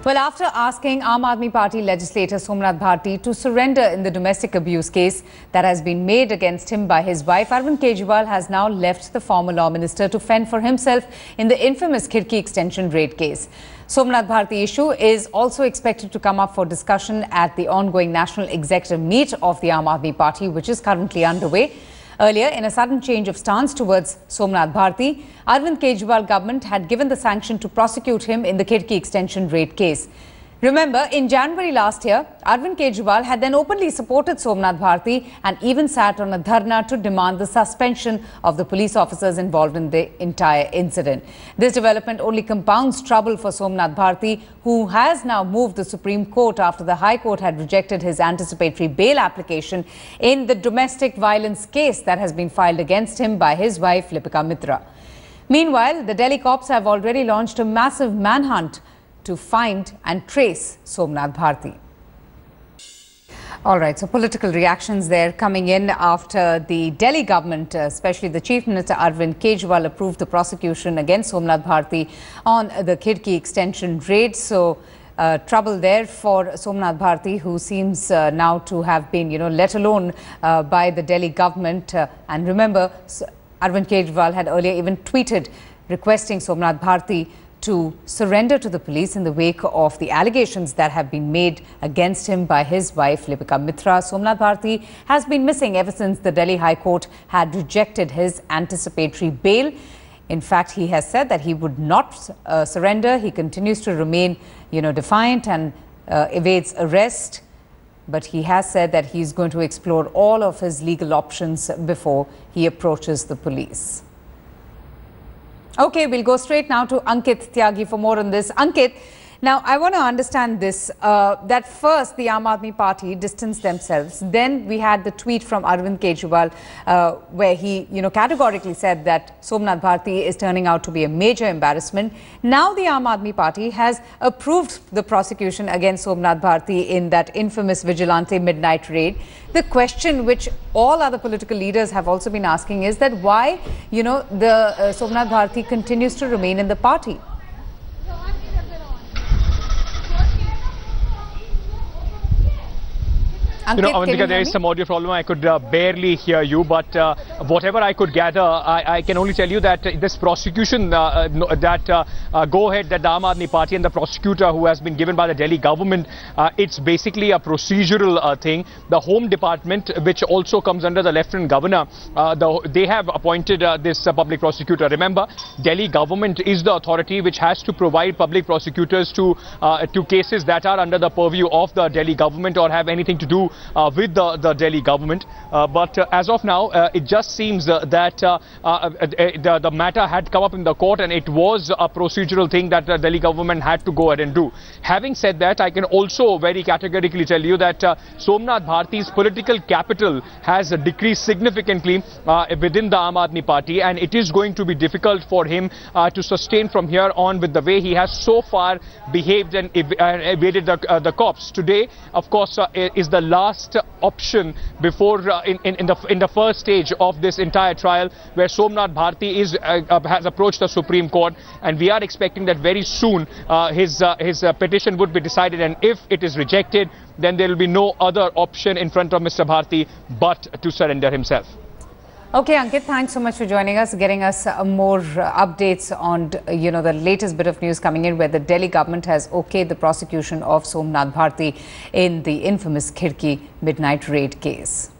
Well, after asking Aam Aadmi Party legislator Somnath Bharti to surrender in the domestic abuse case that has been made against him by his wife, Arvind Kejriwal has now left the former law minister to fend for himself in the infamous Khirki extension raid case. Somnath Bharti issue is also expected to come up for discussion at the ongoing national executive meet of the Aam Aadmi Party, which is currently underway. Earlier, in a sudden change of stance towards Somnath Bharti, Arvind Kejriwal government had given the sanction to prosecute him in the Khirki extension raid case. Remember, in January last year, Arvind Kejriwal had then openly supported Somnath Bharti and even sat on a dharna to demand the suspension of the police officers involved in the entire incident. This development only compounds trouble for Somnath Bharti, who has now moved the Supreme Court after the High Court had rejected his anticipatory bail application in the domestic violence case that has been filed against him by his wife, Lipika Mitra. Meanwhile, the Delhi cops have already launched a massive manhunt to find and trace Somnath Bharti. All right, so political reactions there coming in after the Delhi government, especially the Chief Minister Arvind Kejriwal, approved the prosecution against Somnath Bharti on the Khirki extension raid. So trouble there for Somnath Bharti, who seems now to have been, let alone by the Delhi government. And remember, Arvind Kejriwal had earlier even tweeted requesting Somnath Bharti to surrender to the police in the wake of the allegations that have been made against him by his wife, Lipika Mitra. Somnath Bharti has been missing ever since the Delhi High Court had rejected his anticipatory bail. In fact, he has said that he would not surrender. He continues to remain, defiant and evades arrest. But he has said that he's going to explore all of his legal options before he approaches the police. Okay, we'll go straight now to Ankit Tyagi for more on this. Ankit, now I want to understand this, that first the Aam Aadmi Party distanced themselves. Then we had the tweet from Arvind Kejriwal where he, categorically said that Somnath Bharti is turning out to be a major embarrassment. Now the Aam Aadmi Party has approved the prosecution against Somnath Bharti in that infamous vigilante midnight raid. The question which all other political leaders have also been asking is that why, the Somnath Bharti continues to remain in the party. Avantika, there is some audio problem. I could barely hear you, but whatever I could gather, I can only tell you that this prosecution, go-ahead that the Aam Aadmi Party and the prosecutor who has been given by the Delhi government, it's basically a procedural thing. The Home Department, which also comes under the Lieutenant Governor, they have appointed this public prosecutor. Remember, Delhi government is the authority which has to provide public prosecutors to cases that are under the purview of the Delhi government or have anything to do with the Delhi government. But as of now, it just seems that the matter had come up in the court and it was a procedural thing that the Delhi government had to go ahead and do. Having said that, I can also very categorically tell you that Somnath Bharti's political capital has decreased significantly within the Aam Aadmi Party, and it is going to be difficult for him to sustain from here on with the way he has so far behaved and evaded the cops. Today, of course, is the last option before in the first stage of this entire trial, where Somnath Bharti has approached the Supreme Court, and we are expecting that very soon his petition would be decided, and if it is rejected, then there will be no other option in front of Mr. Bharti but to surrender himself. Okay, Ankit, thanks so much for joining us, getting us more updates on, the latest bit of news coming in where the Delhi government has okayed the prosecution of Somnath Bharti in the infamous Khirki midnight raid case.